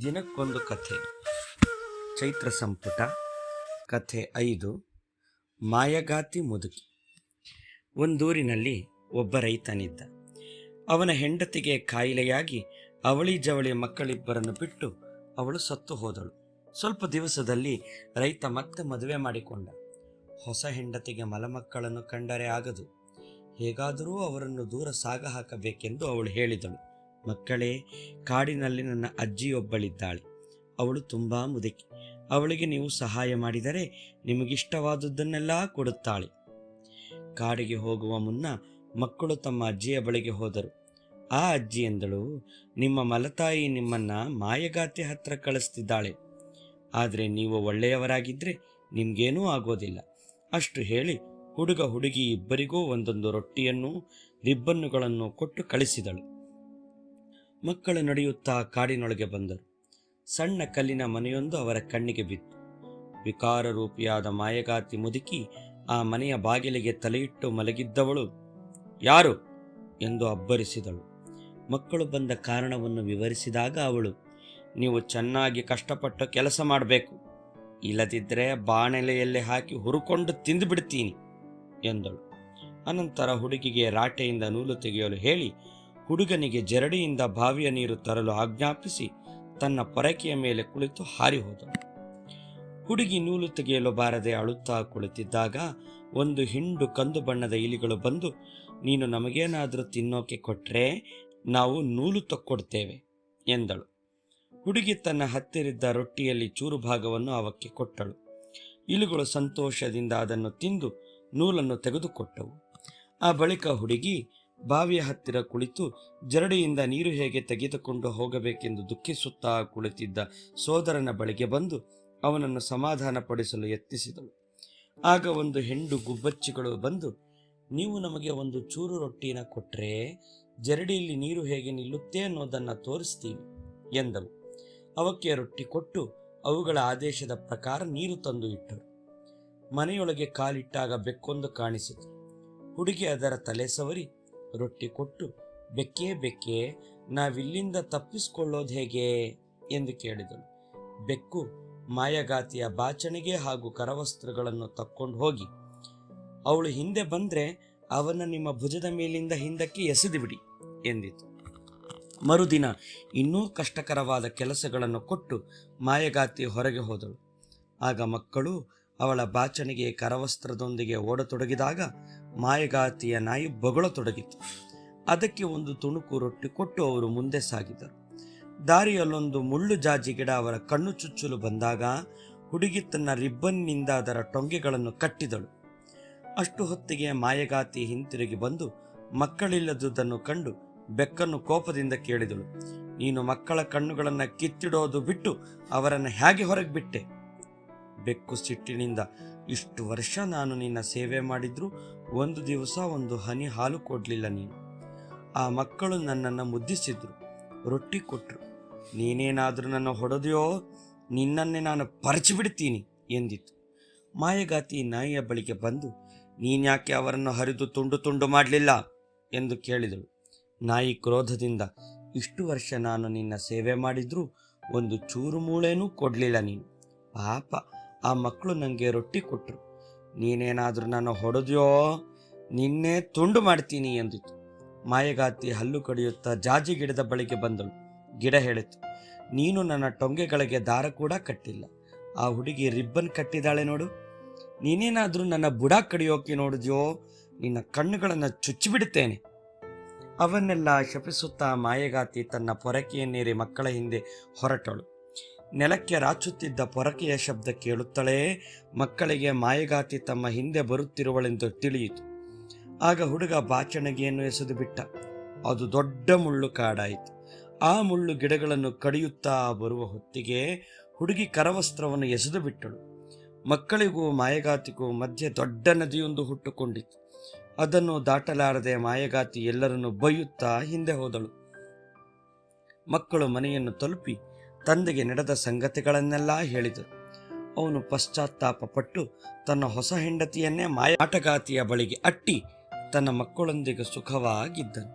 ದಿನಕ್ಕೊಂದು ಕಥೆ. ಚೈತ್ರ ಸಂಪುಟ ಕಥೆ 5. ಮಾಯಗಾತಿ ಮುದುಕಿ. ಒಂದೂರಿನಲ್ಲಿ ಒಬ್ಬ ರೈತನಿದ್ದ. ಅವನ ಹೆಂಡತಿಗೆ ಕಾಯಿಲೆಯಾಗಿ ಅವಳಿ ಜವಳಿ ಮಕ್ಕಳಿಬ್ಬರನ್ನು ಬಿಟ್ಟು ಅವಳು ಸತ್ತು ಹೋದಳು. ಸ್ವಲ್ಪ ದಿವಸದಲ್ಲಿ ರೈತ ಮತ್ತೆ ಮದುವೆ ಮಾಡಿಕೊಂಡ. ಹೊಸ ಹೆಂಡತಿಗೆ ಮಲಮಕ್ಕಳನ್ನು ಕಂಡರೆ ಆಗದು, ಹೇಗಾದರೂ ಅವರನ್ನು ದೂರ ಸಾಗ ಹಾಕಬೇಕೆಂದು ಅವಳು ಹೇಳಿದಳು. ಮಕ್ಕಳೇ, ಕಾಡಿನಲ್ಲಿ ನನ್ನ ಅಜ್ಜಿಯೊಬ್ಬಳಿದ್ದಾಳೆ. ಅವಳು ತುಂಬ ಮುದುಕಿ. ಅವಳಿಗೆ ನೀವು ಸಹಾಯ ಮಾಡಿದರೆ ನಿಮಗಿಷ್ಟವಾದುದನ್ನೆಲ್ಲ ಕೊಡುತ್ತಾಳೆ. ಕಾಡಿಗೆ ಹೋಗುವ ಮುನ್ನ ಮಕ್ಕಳು ತಮ್ಮ ಅಜ್ಜಿಯ ಬಳಿಗೆ ಹೋದರು. ಆ ಅಜ್ಜಿ ಎಂದಳು, ನಿಮ್ಮ ಮಲತಾಯಿ ನಿಮ್ಮನ್ನ ಮಾಯಗಾತಿ ಹತ್ರ ಕಳಿಸ್ತಿದ್ದಾಳೆ. ಆದರೆ ನೀವು ಒಳ್ಳೆಯವರಾಗಿದ್ದರೆ ನಿಮಗೇನೂ ಆಗೋದಿಲ್ಲ. ಅಷ್ಟು ಹೇಳಿ ಹುಡುಗ ಹುಡುಗಿ ಇಬ್ಬರಿಗೂ ಒಂದೊಂದು ರೊಟ್ಟಿಯನ್ನು ರಿಬ್ಬನ್ನುಗಳನ್ನು ಕೊಟ್ಟು ಕಳಿಸಿದಳು. ಮಕ್ಕಳು ನಡೆಯುತ್ತಾ ಕಾಡಿನೊಳಗೆ ಬಂದರು. ಸಣ್ಣ ಕಲ್ಲಿನ ಮನೆಯೊಂದು ಅವರ ಕಣ್ಣಿಗೆ ಬಿತ್ತು. ವಿಕಾರ ರೂಪಿಯಾದ ಮಾಯಗಾತಿ ಮುದುಕಿ ಆ ಮನೆಯ ಬಾಗಿಲಿಗೆ ತಲೆಯಿಟ್ಟು ಮಲಗಿದ್ದವಳು ಯಾರು ಎಂದು ಅಬ್ಬರಿಸಿದಳು. ಮಕ್ಕಳು ಬಂದ ಕಾರಣವನ್ನು ವಿವರಿಸಿದಾಗ ಅವಳು, ನೀವು ಚೆನ್ನಾಗಿ ಕಷ್ಟಪಟ್ಟು ಕೆಲಸ ಮಾಡಬೇಕು, ಇಲ್ಲದಿದ್ದರೆ ಬಾಣಲೆಯಲ್ಲಿ ಹಾಕಿ ಹುರುಕೊಂಡು ತಿಂದು ಬಿಡ್ತೀನಿ ಎಂದಳು. ಅನಂತರ ಹುಡುಗಿಗೆ ರಾಟೆಯಿಂದ ನೂಲು ತೆಗೆಯಲು ಹೇಳಿ ಹುಡುಗನಿಗೆ ಜರಡಿಯಿಂದ ಬಾವಿಯ ನೀರು ತರಲು ಆಜ್ಞಾಪಿಸಿ ತನ್ನ ಪೊರಕೆಯ ಮೇಲೆ ಕುಳಿತು ಹಾರಿ ಹೋದಳು. ಹುಡುಗಿ ನೂಲು ತೆಗೆಯಲು ಬಾರದೆ ಅಳುತ್ತಾ ಕುಳಿತಿದ್ದಾಗ ಒಂದು ಹಿಂಡು ಕಂದು ಬಣ್ಣದ ಇಲಿಗಳು ಬಂದು, ನೀನು ನಮಗೇನಾದರೂ ತಿನ್ನೋಕೆ ಕೊಟ್ಟರೆ ನಾವು ನೂಲು ತಕ್ಕೊಡ್ತೇವೆ ಎಂದಳು. ಹುಡುಗಿ ತನ್ನ ಹತ್ತಿರಿದ್ದ ರೊಟ್ಟಿಯಲ್ಲಿ ಚೂರು ಭಾಗವನ್ನು ಅವಕ್ಕೆ ಕೊಟ್ಟಳು. ಇಲಿಗಳು ಸಂತೋಷದಿಂದ ಅದನ್ನು ತಿಂದು ನೂಲನ್ನು ತೆಗೆದುಕೊಟ್ಟವು. ಆ ಬಳಿಕ ಹುಡುಗಿ ಬಾವಿಯ ಹತ್ತಿರ ಕುಳಿತು ಜರಡಿಯಿಂದ ನೀರು ಹೇಗೆ ತೆಗೆದುಕೊಂಡು ಹೋಗಬೇಕೆಂದು ದುಃಖಿಸುತ್ತಾ ಕುಳಿತಿದ್ದ ಸೋದರನ ಬಳಿಗೆ ಬಂದು ಅವನನ್ನು ಸಮಾಧಾನಪಡಿಸಲು ಯತ್ನಿಸಿದಳು. ಆಗ ಒಂದು ಹೆಂಡು ಗುಬ್ಬಚ್ಚಿಗಳು ಬಂದು, ನೀವು ನಮಗೆ ಒಂದು ಚೂರು ರೊಟ್ಟಿನ ಕೊಟ್ಟರೆ ಜರಡಿಯಲ್ಲಿ ನೀರು ಹೇಗೆ ನಿಲ್ಲುತ್ತೆ ಅನ್ನೋದನ್ನು ತೋರಿಸ್ತೀವಿ ಎಂದವು. ಅವಕ್ಕೆ ರೊಟ್ಟಿ ಕೊಟ್ಟು ಅವುಗಳ ಆದೇಶದ ಪ್ರಕಾರ ನೀರು ತಂದು ಇಟ್ಟರು. ಮನೆಯೊಳಗೆ ಕಾಲಿಟ್ಟಾಗ ಬೆಕ್ಕೊಂದು ಕಾಣಿಸಿತು. ಹುಡುಗಿ ಅದರ ತಲೆ ಸವರಿ ರೊಟ್ಟಿ ಕೊಟ್ಟು, ಬೆಕ್ಕೇ ಬೆಕ್ಕೆ, ನಾವಿಲ್ಲಿಂದ ತಪ್ಪಿಸಿಕೊಳ್ಳೋದು ಹೇಗೆ ಎಂದು ಕೇಳಿದಳು. ಬೆಕ್ಕು, ಮಾಯಗಾತಿಯ ಬಾಚಣಿಗೆ ಹಾಗೂ ಕರವಸ್ತ್ರಗಳನ್ನು ತಕ್ಕೊಂಡು ಹೋಗಿ ಅವಳು ಹಿಂದೆ ಬಂದರೆ ಅವನ ನಿಮ್ಮ ಭುಜದ ಮೇಲಿಂದ ಹಿಂದಕ್ಕೆ ಎಸೆದು ಬಿಡಿ ಎಂದಿತು. ಮರುದಿನ ಇನ್ನೂ ಕಷ್ಟಕರವಾದ ಕೆಲಸಗಳನ್ನು ಕೊಟ್ಟು ಮಾಯಗಾತಿ ಹೊರಗೆ ಹೋದಳು. ಆಗ ಮಕ್ಕಳು ಅವಳ ಬಾಚಣಿಗೆ ಕರವಸ್ತ್ರದೊಂದಿಗೆ ಓಡತೊಡಗಿದಾಗ ಮಾಯಗಾತಿಯ ನಾಯಿ ಬೊಗಳತೊಡಗಿತು. ಅದಕ್ಕೆ ಒಂದು ತುಣುಕು ರೊಟ್ಟಿ ಕೊಟ್ಟು ಅವರು ಮುಂದೆ ಸಾಗಿದರು. ದಾರಿಯಲ್ಲೊಂದು ಮುಳ್ಳು ಜಾಜಿ ಗಿಡ ಅವರ ಕಣ್ಣು ಚುಚ್ಚಲು ಬಂದಾಗ ಹುಡುಗಿ ತನ್ನ ರಿಬ್ಬನ್ನಿಂದ ಅದರ ಟೊಂಗೆಗಳನ್ನು ಕಟ್ಟಿದಳು. ಅಷ್ಟು ಹೊತ್ತಿಗೆ ಮಾಯಗಾತಿ ಹಿಂತಿರುಗಿ ಬಂದು ಮಕ್ಕಳಿಲ್ಲದುದನ್ನು ಕಂಡು ಬೆಕ್ಕನ್ನು ಕೋಪದಿಂದ ಕೇಳಿದಳು, ನೀನು ಮಕ್ಕಳ ಕಣ್ಣುಗಳನ್ನು ಕಿತ್ತಿಡೋದು ಬಿಟ್ಟು ಅವರನ್ನು ಹೇಗೆ ಹೊರಗೆ ಬಿಟ್ಟೆ? ಬೆಕ್ಕು ಸಿಟ್ಟಿನಿಂದ, ಇಷ್ಟು ವರ್ಷ ನಾನು ನಿನ್ನ ಸೇವೆ ಮಾಡಿದ್ರೂ ಒಂದು ದಿವಸ ಒಂದು ಹನಿ ಹಾಲು ಕೊಡಲಿಲ್ಲ ನೀನು. ಆ ಮಕ್ಕಳು ನನ್ನನ್ನು ಮುದ್ದಿಸಿದ್ರು, ರೊಟ್ಟಿ ಕೊಟ್ಟರು. ನೀನೇನಾದರೂ ನನ್ನ ಹೊಡೆದೆಯೋ ನಿನ್ನನ್ನೇ ನಾನು ಪರಚಿಬಿಡ್ತೀನಿ ಎಂದಿತು. ಮಾಯಗಾತಿ ನಾಯಿಯ ಬಳಿಗೆ ಬಂದು, ನೀನ್ಯಾಕೆ ಅವರನ್ನು ಹರಿದು ತುಂಡು ತುಂಡು ಮಾಡಲಿಲ್ಲ ಎಂದು ಕೇಳಿದಳು. ನಾಯಿ ಕ್ರೋಧದಿಂದ, ಇಷ್ಟು ವರ್ಷ ನಾನು ನಿನ್ನ ಸೇವೆ ಮಾಡಿದ್ರೂ ಒಂದು ಚೂರು ಮೂಳೇನೂ ಕೊಡಲಿಲ್ಲ ನೀನು. ಪಾಪ, ಆ ಮಕ್ಕಳು ನನಗೆ ರೊಟ್ಟಿ ಕೊಟ್ಟರು. ನೀನೇನಾದರೂ ನಾನು ಹೊಡೆದ್ಯೋ ನಿನ್ನೆ ತುಂಡು ಮಾಡ್ತೀನಿ ಎಂದಿತು. ಮಾಯಗಾತಿ ಹಲ್ಲು ಕಡಿಯುತ್ತಾ ಜಾಜಿ ಗಿಡದ ಬಳಿಗೆ ಬಂದಳು. ಗಿಡ ಹೇಳಿತು, ನೀನು ನನ್ನ ಟೊಂಗೆಗಳಿಗೆ ದಾರ ಕೂಡ ಕಟ್ಟಿಲ್ಲ. ಆ ಹುಡುಗಿ ರಿಬ್ಬನ್ ಕಟ್ಟಿದಾಳೆ ನೋಡು. ನೀನೇನಾದರೂ ನನ್ನ ಬುಡ ಕಡಿಯೋಕೆ ನೋಡಿದ್ಯೋ ನಿನ್ನ ಕಣ್ಣುಗಳನ್ನು ಚುಚ್ಚಿಬಿಡುತ್ತೇನೆ. ಅವನ್ನೆಲ್ಲ ಶಪಿಸುತ್ತಾ ಮಾಯಗಾತಿ ತನ್ನ ಪೊರಕೆಯನ್ನೇರಿ ಮಕ್ಕಳ ಹಿಂದೆ ಹೊರಟಳು. ನೆಲಕ್ಕೆ ರಾಚುತ್ತಿದ್ದ ಪೊರಕೆಯ ಶಬ್ದ ಕೇಳುತ್ತಲೇ ಮಕ್ಕಳಿಗೆ ಮಾಯಗಾತಿ ತಮ್ಮ ಹಿಂದೆ ಬರುತ್ತಿರುವಳೆಂದು ತಿಳಿಯಿತು. ಆಗ ಹುಡುಗ ಬಾಚಣಿಗೆಯನ್ನು ಎಸೆದು ಬಿಟ್ಟ. ಅದು ದೊಡ್ಡ ಮುಳ್ಳು ಕಾಡಾಯಿತು. ಆ ಮುಳ್ಳು ಗಿಡಗಳನ್ನು ಕಡಿಯುತ್ತಾ ಬರುವ ಹೊತ್ತಿಗೆ ಹುಡುಗಿ ಕರವಸ್ತ್ರವನ್ನು ಎಸೆದು ಬಿಟ್ಟಳು. ಮಕ್ಕಳಿಗೂ ಮಾಯಗಾತಿಗೂ ಮಧ್ಯೆ ದೊಡ್ಡ ನದಿಯೊಂದು ಹುಟ್ಟುಕೊಂಡಿತು. ಅದನ್ನು ದಾಟಲಾರದೆ ಮಾಯಗಾತಿ ಎಲ್ಲರನ್ನು ಬೈಯುತ್ತಾ ಹಿಂದೆ ಹೋದಳು. ಮಕ್ಕಳು ಮನೆಯನ್ನು ತಲುಪಿ ತಂದೆಗೆ ನಡೆದ ಸಂಗತಿಗಳನ್ನೆಲ್ಲ ಹೇಳಿದರು. ಅವನು ಪಶ್ಚಾತ್ತಾಪ ಪಟ್ಟು ತನ್ನ ಹೊಸ ಹೆಂಡತಿಯನ್ನೇ ಮಾಯಗಾತಿಯ ಬಳಿಗೆ ಅಟ್ಟಿ ತನ್ನ ಮಕ್ಕಳೊಂದಿಗೆ ಸುಖವಾಗಿದ್ದನು.